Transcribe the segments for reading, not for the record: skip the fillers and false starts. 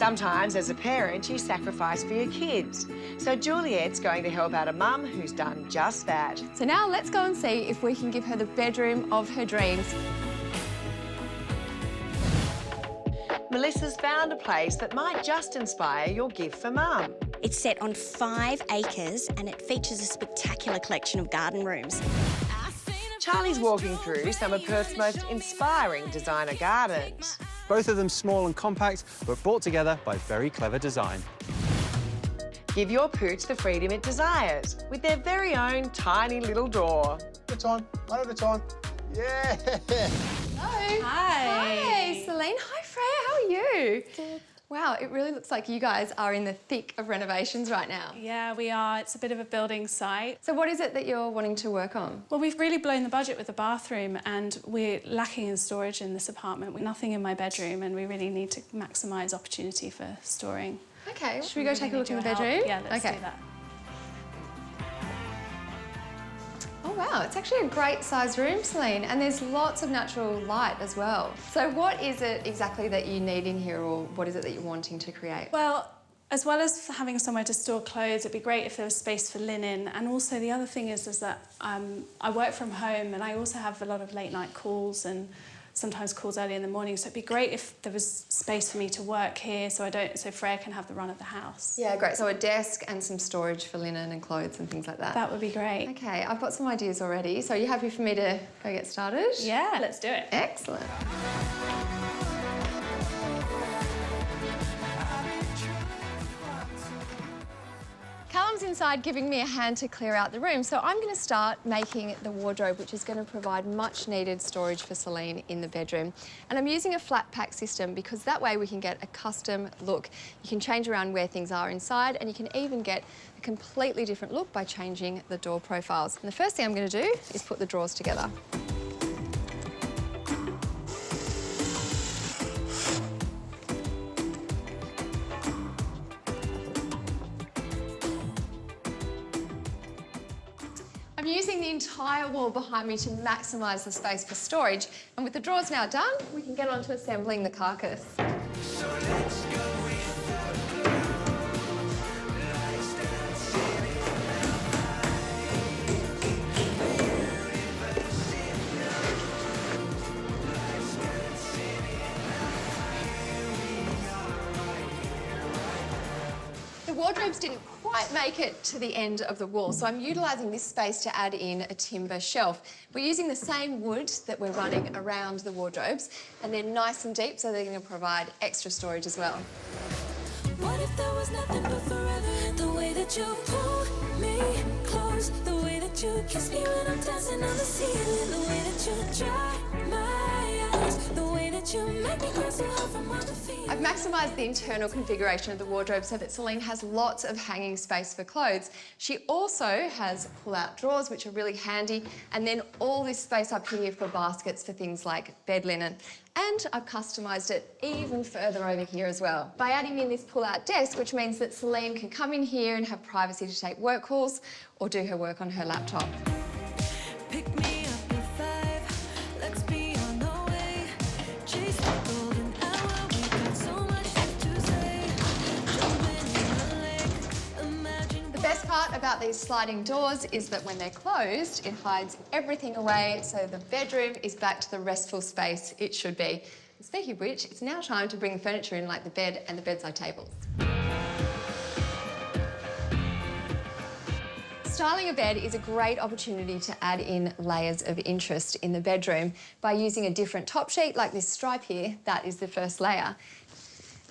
Sometimes, as a parent, you sacrifice for your kids. So Juliet's going to help out a mum who's done just that. So now let's go and see if we can give her the bedroom of her dreams. Melissa's found a place that might just inspire your gift for mum. It's set on 5 acres and it features a spectacular collection of garden rooms. Charlie's walking through some of Perth's most inspiring designer gardens. Both of them small and compact, but brought together by very clever design. Give your pooch the freedom it desires with their very own tiny little door. One at a time. Yeah. Hello. Hi. Hi, Celine. Hi, Freya. How are you? Good. Wow, it really looks like you guys are in the thick of renovations right now. Yeah, we are. It's a bit of a building site. So what is it that you're wanting to work on? Well, we've really blown the budget with the bathroom and we're lacking in storage in this apartment. We've nothing in my bedroom and we really need to maximise opportunity for storing. Okay, should we go take a look in the bedroom? Yeah, let's do that. Oh wow, it's actually a great sized room, Celine, and there's lots of natural light as well. So what is it exactly that you need in here, or what is it that you're wanting to create? Well, as well as having somewhere to store clothes, it'd be great if there was space for linen. And also the other thing is that I work from home and I also have a lot of late night calls and sometimes calls early in the morning, so it'd be great if there was space for me to work here so Freya can have the run of the house. Yeah, great. So a desk and some storage for linen and clothes and things like that. That would be great. Okay, I've got some ideas already. So are you happy for me to go get started? Yeah, let's do it. Excellent. Callum's inside giving me a hand to clear out the room, so I'm going to start making the wardrobe, which is going to provide much needed storage for Celine in the bedroom. And I'm using a flat pack system because that way we can get a custom look. You can change around where things are inside and you can even get a completely different look by changing the door profiles. And the first thing I'm going to do is put the drawers together. I'm using the entire wall behind me to maximise the space for storage, and with the drawers now done, we can get on to assembling the carcass. The wardrobes didn't quite make it to the end of the wall, so I'm utilising this space to add in a timber shelf. We're using the same wood that we're running around the wardrobes, and they're nice and deep, so they're going to provide extra storage as well. What if there was nothing but forever? The way that you pull me close, the way that you kiss me when I'm dancing on the ceiling, the way that you dry my eyes, the way that you make me cry so hard from under feet. I've maximised the internal configuration of the wardrobe so that Celine has lots of hanging space for clothes. She also has pull-out drawers, which are really handy, and then all this space up here for baskets for things like bed linen. And I've customised it even further over here as well by adding in this pull-out desk, which means that Celine can come in here and have privacy to take work calls or do her work on her laptop. Pick me up at 5, let's be on our way. Chase the golden hour, we got so much to say. Jumping in the lake, imagine. The best part about these sliding doors is that when they're closed, it hides everything away, so the bedroom is back to the restful space it should be. And speaking of which, it's now time to bring the furniture in, like the bed and the bedside tables. Styling a bed is a great opportunity to add in layers of interest in the bedroom by using a different top sheet like this stripe here. That is the first layer.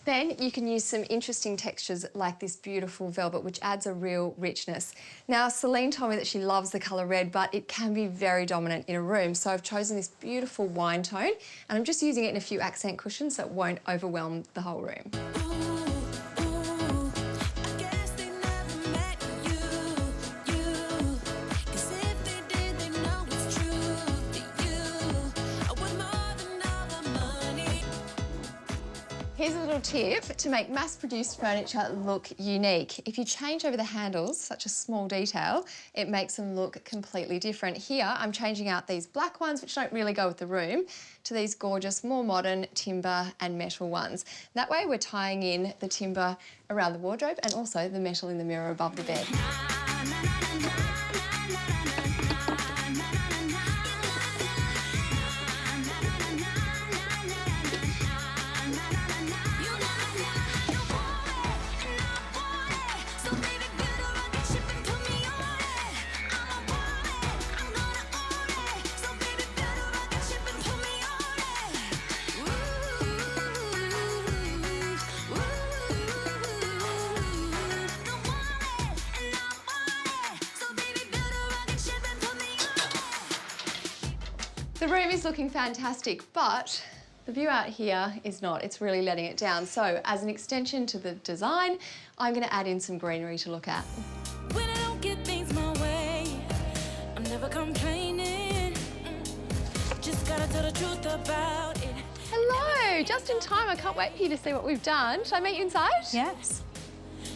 Then you can use some interesting textures like this beautiful velvet, which adds a real richness. Now, Celine told me that she loves the colour red, but it can be very dominant in a room, so I've chosen this beautiful wine tone, and I'm just using it in a few accent cushions so it won't overwhelm the whole room. Here's a little tip to make mass-produced furniture look unique. If you change over the handles, such a small detail, it makes them look completely different. Here, I'm changing out these black ones, which don't really go with the room, to these gorgeous, more modern timber and metal ones. That way, we're tying in the timber around the wardrobe and also the metal in the mirror above the bed. The room is looking fantastic, but the view out here is not. It's really letting it down. So as an extension to the design, I'm going to add in some greenery to look at. When I don't get things my way, I'm never complaining. Just gotta tell the truth about it. Hello, just in time. I can't wait for you to see what we've done. Should I meet you inside? Yes.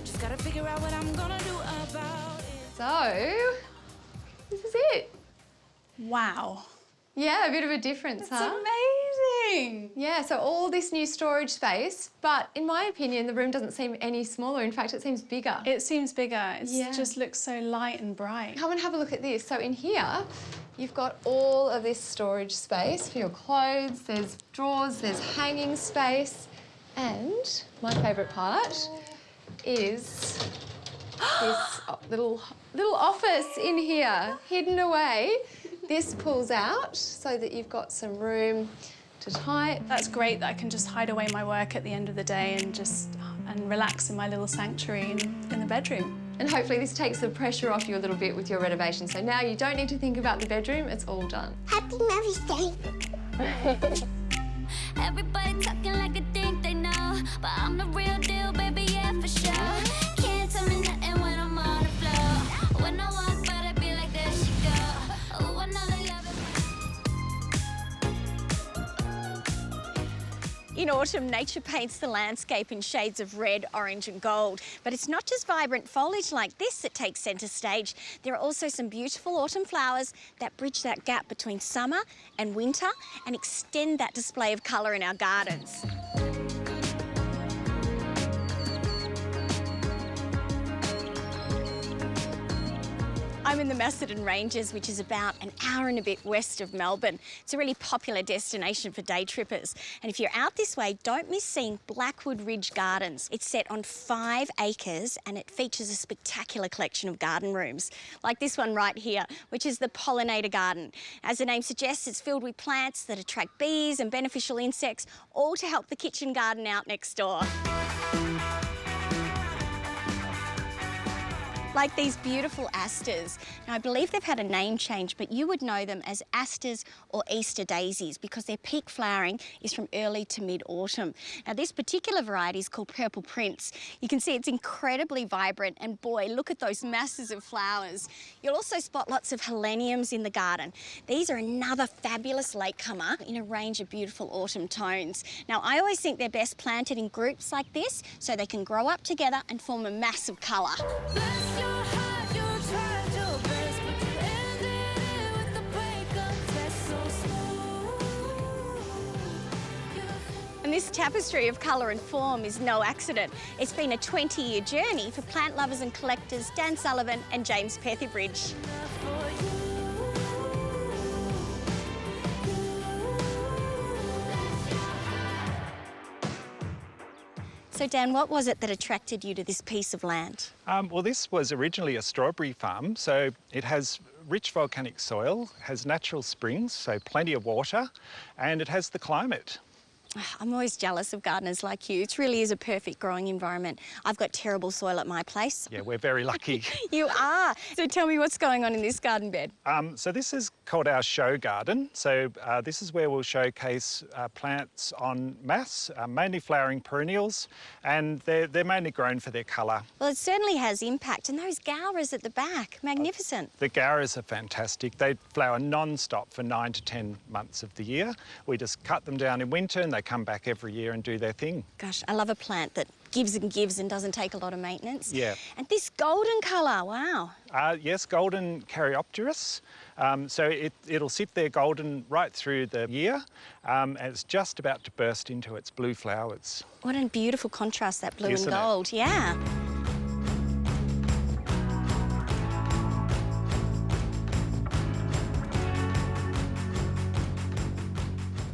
Just gotta figure out what I'm gonna do about it. So, this is it. Wow. Yeah, a bit of a difference, That's huh? amazing. Yeah, so all this new storage space, but in my opinion, the room doesn't seem any smaller. In fact, it seems bigger. It seems bigger. It Yeah. just looks so light and bright. Come and have a look at this. So in here, you've got all of this storage space for your clothes. There's drawers, there's hanging space. And my favourite part is this little office in here, hidden away. This pulls out so that you've got some room to type. That's great that I can just hide away my work at the end of the day and relax in my little sanctuary in the bedroom. And hopefully this takes the pressure off you a little bit with your renovation. So now you don't need to think about the bedroom, it's all done. Happy Mother's Day. Everybody talking like I think they know, but I'm the real deal, baby, yeah, for sure. Can't tell me nothing when I'm on the floor. When I walk by, I be like, there she go. Oh, I know they love it. In autumn, nature paints the landscape in shades of red, orange and gold. But it's not just vibrant foliage like this that takes centre stage. There are also some beautiful autumn flowers that bridge that gap between summer and winter and extend that display of colour in our gardens. I'm in the Macedon Ranges, which is about an hour and a bit west of Melbourne. It's a really popular destination for day trippers. And if you're out this way, don't miss seeing Blackwood Ridge Gardens. It's set on 5 acres and it features a spectacular collection of garden rooms, like this one right here, which is the Pollinator Garden. As the name suggests, it's filled with plants that attract bees and beneficial insects, all to help the kitchen garden out next door. Like these beautiful asters. Now, I believe they've had a name change, but you would know them as asters or Easter daisies because their peak flowering is from early to mid-autumn. Now, this particular variety is called Purple Prince. You can see it's incredibly vibrant, and boy, look at those masses of flowers. You'll also spot lots of heleniums in the garden. These are another fabulous latecomer in a range of beautiful autumn tones. Now, I always think they're best planted in groups like this so they can grow up together and form a mass of colour. Bless your heart, you tried your best, but you ended it with the breakup that's so smooth. And this tapestry of colour and form is no accident. It's been a 20-year journey for plant lovers and collectors Dan Sullivan and James Petherbridge. So Dan, what was it that attracted you to this piece of land? Well, this was originally a strawberry farm, so it has rich volcanic soil, has natural springs, so plenty of water, and it has the climate. I'm always jealous of gardeners like you. It really is a perfect growing environment. I've got terrible soil at my place. Yeah, we're very lucky. You are. So tell me what's going on in this garden bed. So this is called our show garden. So this is where we'll showcase plants en masse, mainly flowering perennials, and they're mainly grown for their colour. Well, it certainly has impact. And those gowras at the back, magnificent. The gowras are fantastic. They flower non-stop for 9 to 10 months of the year. We just cut them down in winter and they come back every year and do their thing. Gosh, I love a plant that gives and doesn't take a lot of maintenance. Yeah. And this golden colour, wow. Yes, golden Caryopteris. So it'll sit there golden right through the year, and it's just about to burst into its blue flowers. What a beautiful contrast, that blue Isn't and it? gold, yeah.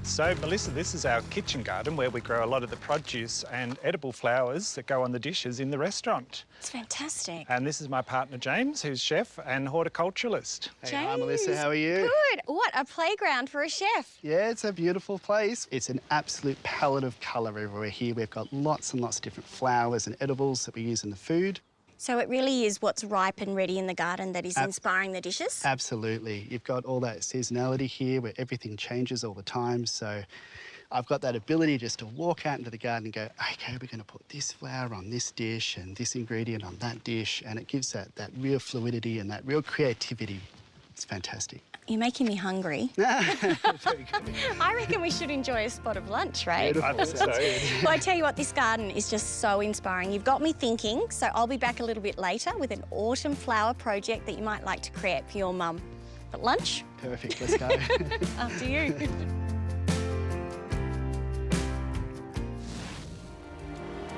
So, Melissa, this is our kitchen garden where we grow a lot of the produce and edible flowers that go on the dishes in the restaurant. It's fantastic. And this is my partner James, who's chef and horticulturalist. Hey, hi, Melissa, how are you? Good. What a playground for a chef. Yeah, it's a beautiful place. It's an absolute palette of colour everywhere here. We've got lots and lots of different flowers and edibles that we use in the food. So it really is what's ripe and ready in the garden that is inspiring the dishes? Absolutely. You've got all that seasonality here where everything changes all the time. So I've got that ability just to walk out into the garden and go, OK, we're going to put this flower on this dish and this ingredient on that dish. And it gives that real fluidity and that real creativity. It's fantastic. You're making me hungry. Very good. I reckon we should enjoy a spot of lunch, right? I think so. Well, I tell you what, this garden is just so inspiring. You've got me thinking, so I'll be back a little bit later with an autumn flower project that you might like to create for your mum. But lunch? Perfect, let's go. After you.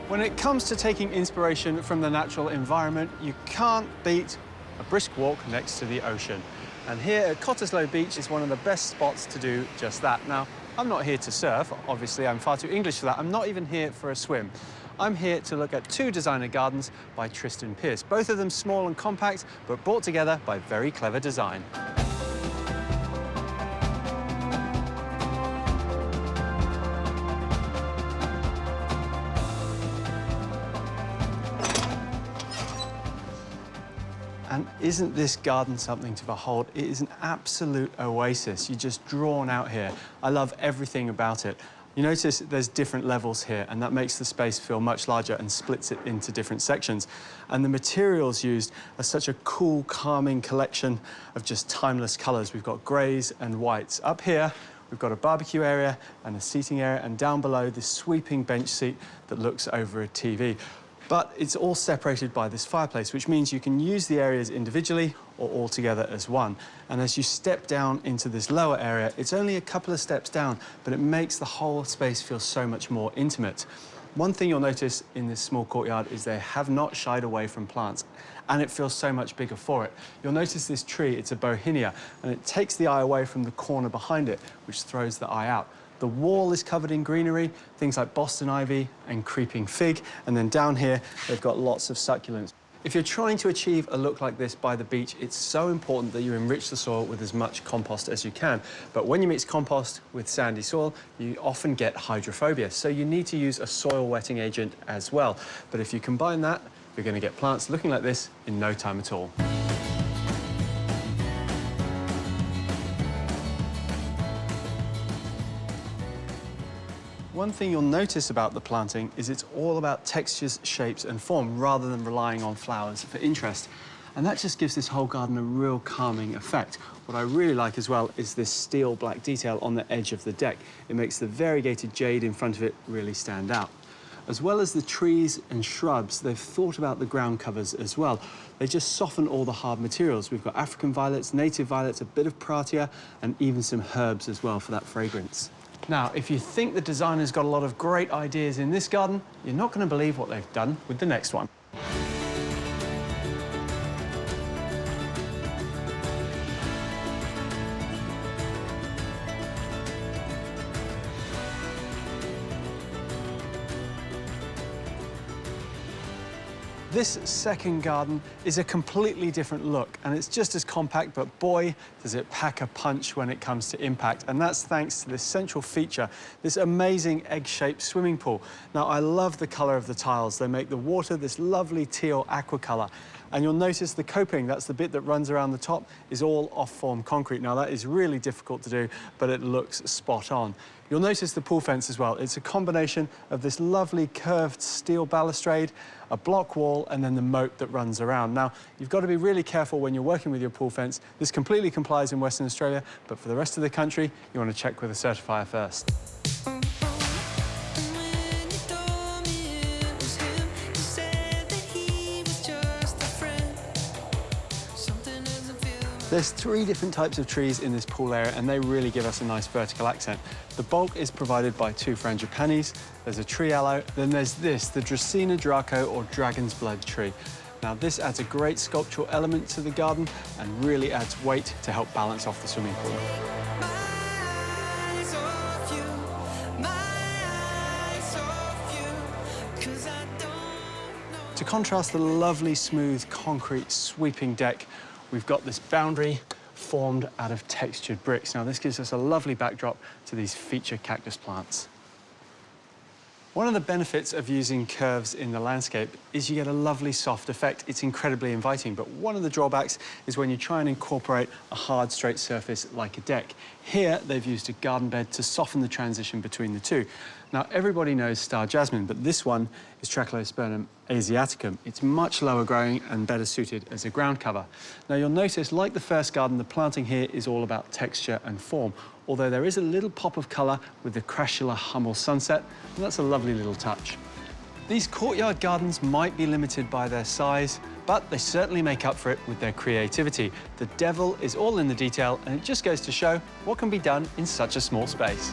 When it comes to taking inspiration from the natural environment, you can't beat a brisk walk next to the ocean. And here at Cottesloe Beach is one of the best spots to do just that. Now, I'm not here to surf. Obviously, I'm far too English for that. I'm not even here for a swim. I'm here to look at two designer gardens by Tristan Pearce. Both of them small and compact, but brought together by very clever design. And isn't this garden something to behold? It is an absolute oasis. You're just drawn out here. I love everything about it. You notice there's different levels here, and that makes the space feel much larger and splits it into different sections. And the materials used are such a cool, calming collection of just timeless colours. We've got greys and whites. Up here, we've got a barbecue area and a seating area, and down below, this sweeping bench seat that looks over a TV. But it's all separated by this fireplace, which means you can use the areas individually or all together as one. And as you step down into this lower area, it's only a couple of steps down, but it makes the whole space feel so much more intimate. One thing you'll notice in this small courtyard is they have not shied away from plants, and it feels so much bigger for it. You'll notice this tree, it's a bohinia, and it takes the eye away from the corner behind it, which throws the eye out. The wall is covered in greenery, things like Boston ivy and creeping fig, and then down here, they've got lots of succulents. If you're trying to achieve a look like this by the beach, it's so important that you enrich the soil with as much compost as you can. But when you mix compost with sandy soil, you often get hydrophobia, so you need to use a soil wetting agent as well. But if you combine that, you're going to get plants looking like this in no time at all. One thing you'll notice about the planting is it's all about textures, shapes and form rather than relying on flowers for interest. And that just gives this whole garden a real calming effect. What I really like as well is this steel black detail on the edge of the deck. It makes the variegated jade in front of it really stand out. As well as the trees and shrubs, they've thought about the ground covers as well. They just soften all the hard materials. We've got African violets, native violets, a bit of pratia and even some herbs as well for that fragrance. Now, if you think the designer's got a lot of great ideas in this garden, you're not going to believe what they've done with the next one. This second garden is a completely different look, and it's just as compact, but boy, does it pack a punch when it comes to impact. And that's thanks to this central feature, this amazing egg-shaped swimming pool. Now, I love the colour of the tiles. They make the water this lovely teal aqua colour. And you'll notice the coping, that's the bit that runs around the top, is all off-form concrete. Now, that is really difficult to do, but it looks spot on. You'll notice the pool fence as well. It's a combination of this lovely curved steel balustrade, a block wall, and then the moat that runs around. Now, you've got to be really careful when you're working with your pool fence. This completely complies in Western Australia, but for the rest of the country, you want to check with a certifier first. There's 3 different types of trees in this pool area, and they really give us a nice vertical accent. The bulk is provided by 2 frangipanis, there's a tree aloe, then there's this, the Dracaena Draco or Dragon's Blood tree. Now this adds a great sculptural element to the garden and really adds weight to help balance off the swimming pool. To contrast the lovely, smooth, concrete, sweeping deck, we've got this boundary formed out of textured bricks. Now, this gives us a lovely backdrop to these feature cactus plants. One of the benefits of using curves in the landscape is you get a lovely soft effect. It's incredibly inviting, but one of the drawbacks is when you try and incorporate a hard, straight surface like a deck. Here, they've used a garden bed to soften the transition between the two. Now, everybody knows star jasmine, but this one is Trachelospermum asiaticum. It's much lower growing and better suited as a ground cover. Now, you'll notice, like the first garden, the planting here is all about texture and form, although there is a little pop of colour with the Crassula Hummel sunset, and that's a lovely little touch. These courtyard gardens might be limited by their size, but they certainly make up for it with their creativity. The devil is all in the detail, and it just goes to show what can be done in such a small space.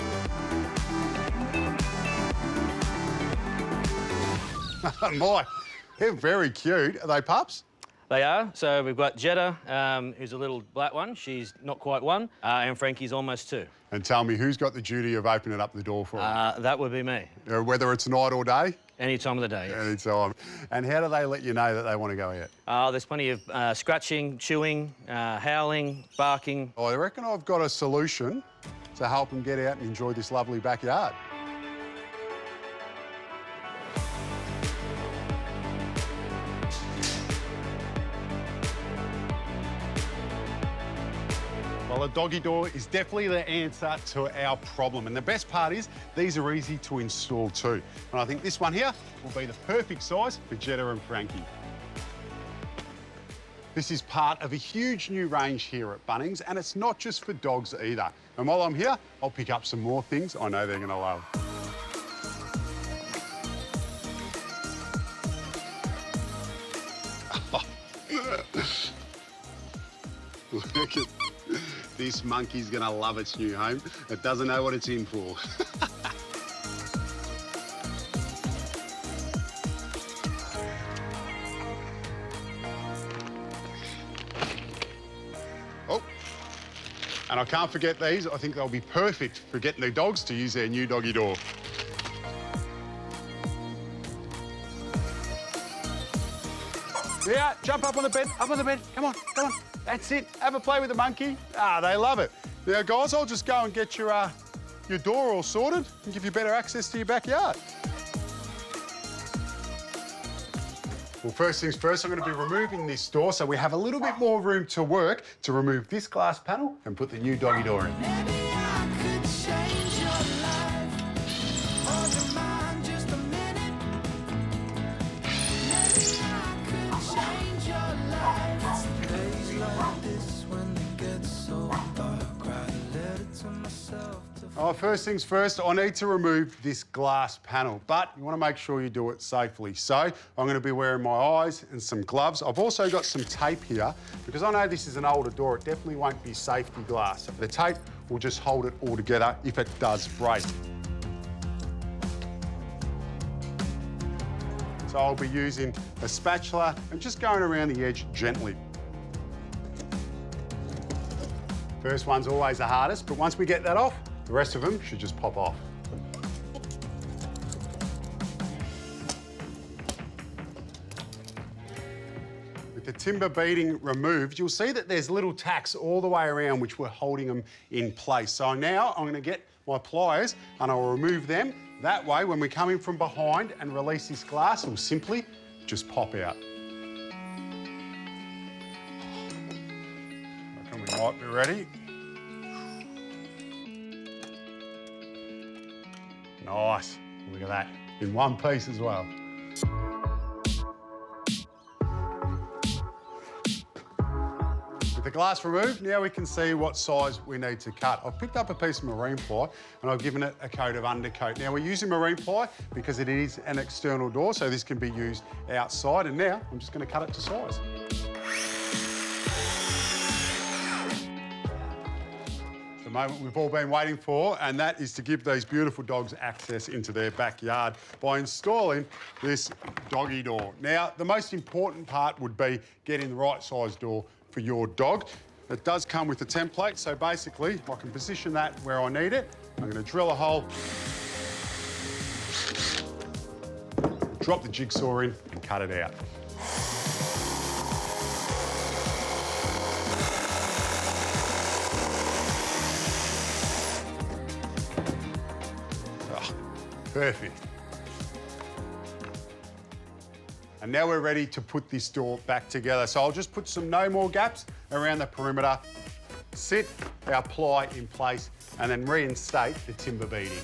My, they're very cute. Are they pups? They are. So we've got Jetta, who's a little black one. She's not quite 1. And Frankie's almost 2. And tell me, who's got the duty of opening up the door for them? That would be me. Whether it's night or day? Any time of the day. Yes. Any time. And how do they let you know that they want to go out? There's plenty of scratching, chewing, howling, barking. I reckon I've got a solution to help them get out and enjoy this lovely backyard. Well, a doggy door is definitely the answer to our problem. And the best part is, these are easy to install too. And I think this one here will be the perfect size for Jetta and Frankie. This is part of a huge new range here at Bunnings, and it's not just for dogs either. And while I'm here, I'll pick up some more things I know they're going to love. Look at this monkey's gonna love its new home. It doesn't know what it's in for. Oh, and I can't forget these. I think they'll be perfect for getting the dogs to use their new doggy door. Yeah, jump up on the bed, come on, come on. That's it, have a play with the monkey. Ah, they love it. Now, guys, I'll just go and get your door all sorted and give you better access to your backyard. Well, first things first, I'm going to be removing this door so we have a little bit more room to work to remove this glass panel and put the new doggy door in. Oh, first things first, I need to remove this glass panel, but you want to make sure you do it safely. So I'm going to be wearing my eyes and some gloves. I've also got some tape here, because I know this is an older door, it definitely won't be safety glass. The tape will just hold it all together if it does break. So I'll be using a spatula and just going around the edge gently. First one's always the hardest, but once we get that off, the rest of them should just pop off. With the timber beading removed, you'll see that there's little tacks all the way around which we're holding them in place. So now I'm going to get my pliers and I'll remove them. That way, when we come in from behind and release this glass, it will simply just pop out. I reckon we might be ready. Nice. Look at that. In one piece as well. With the glass removed, now we can see what size we need to cut. I've picked up a piece of marine ply and I've given it a coat of undercoat. Now, we're using marine ply because it is an external door, so this can be used outside. And now I'm just going to cut it to size. the moment we've all been waiting for, and that is to give these beautiful dogs access into their backyard by installing this doggy door. Now, the most important part would be getting the right size door for your dog. It does come with a template, so basically I can position that where I need it. I'm going to drill a hole, drop the jigsaw in and cut it out. Oh, perfect. And now we're ready to put this door back together. So I'll just put some no more gaps around the perimeter, sit our ply in place, and then reinstate the timber beading.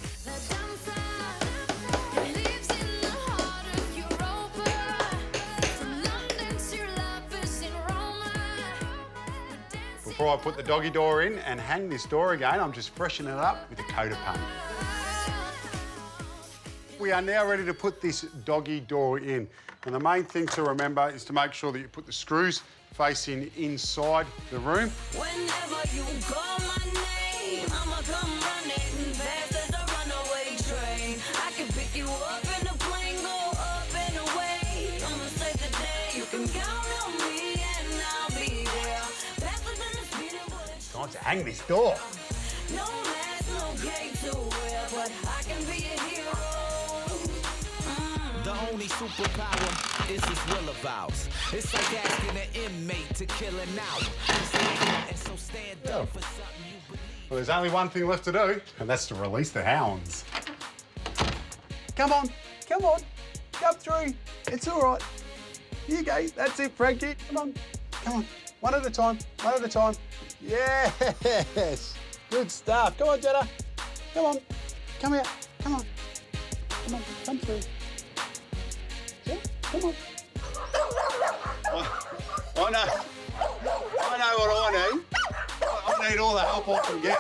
Before I put the doggy door in and hang this door again, I'm just freshening it up with a coat of paint. We are now ready to put this doggy door in. And the main thing to remember is to make sure that you put the screws facing inside the room. Whenever you call my name, I'ma come running fast as a runaway train. I can pick you up in a plane, go up and away. I'ma save the day. You can count on me and I'll be there. Faster than the speeding bullet. Time to hang this door. No mask, no cape to wear, but I can be a hero. The only superpower is this will of ours. It's like asking an inmate to kill an hour. And so stand up for something you believe. Well, there's only one thing left to do, and that's to release the hounds. Come on, come through. It's all right. Here you go, that's it, Frankie. Come on, one at a time, Yes, good stuff. Come on, Jetta. Come on, come here, come through. Yeah, come on. I know what I need. I need all the help I can get.